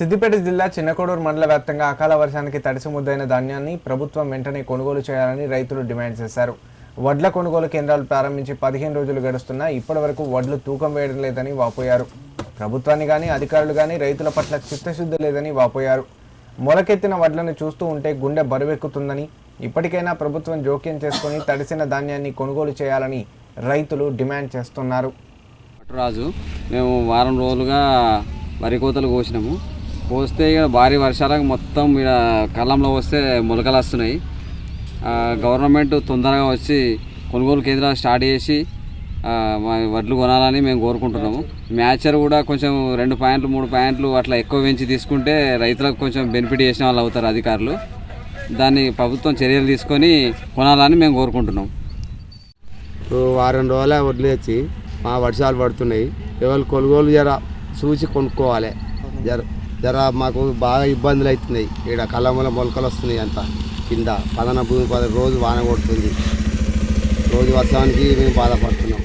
సిద్దిపేట జిల్లా చిన్నకోడూరు మండల వ్యాప్తంగా అకాల వర్షానికి తడిసి ముద్దైన ధాన్యాన్ని ప్రభుత్వం వెంటనే కొనుగోలు చేయాలని రైతులు డిమాండ్ చేశారు. వడ్ల కొనుగోలు కేంద్రాలు ప్రారంభించి 15 రోజులు గడుస్తున్నా ఇప్పటివరకు వడ్లు తూకం వేయడం లేదని వాపోయారు. ప్రభుత్వాన్ని గాని అధికారులు గాని రైతుల పట్ల చిత్తశుద్ధి లేదని వాపోయారు. మొలకెత్తిన వడ్లను చూస్తూ ఉంటే గుండె బరువెక్కుతుందని, ఇప్పటికైనా ప్రభుత్వం జోక్యం చేసుకుని తడిసిన ధాన్యాన్ని కొనుగోలు చేయాలని రైతులు డిమాండ్ చేస్తున్నారు. రాజు మేము వారం రోజులుగా వరి కోతలు కోసినాము. కోస్తే ఇక భారీ వర్షాలకు మొత్తం ఇక్కడ కళ్ళంలో వస్తే మొలకలు వస్తున్నాయి. గవర్నమెంట్ తొందరగా వచ్చి కొనుగోలు కేంద్రాలు స్టార్ట్ చేసి వడ్లు కొనాలని మేము కోరుకుంటున్నాము. మ్యాచర్ కూడా కొంచెం 2 పాయింట్లు 3 పాయింట్లు అట్లా ఎక్కువ పెంచి తీసుకుంటే రైతులకు కొంచెం బెనిఫిట్ చేసిన వాళ్ళు అవుతారు అధికారులు. దాన్ని ప్రభుత్వం చర్యలు తీసుకొని కొనాలని మేము కోరుకుంటున్నాం. వారం రోజుల వడ్లు వచ్చి మా వర్షాలు పడుతున్నాయి. ఎవరు కొనుగోలు చూసి కొనుక్కోవాలి. జర మాకు బాగా ఇబ్బందులు అవుతున్నాయి. ఇక్కడ కళ్ళముల మొలకలు వస్తున్నాయి. అంతా కింద పదన భూమి రోజు వాన కొడుతుంది. రోజు వర్షానికి మేము బాధపడుతున్నాం.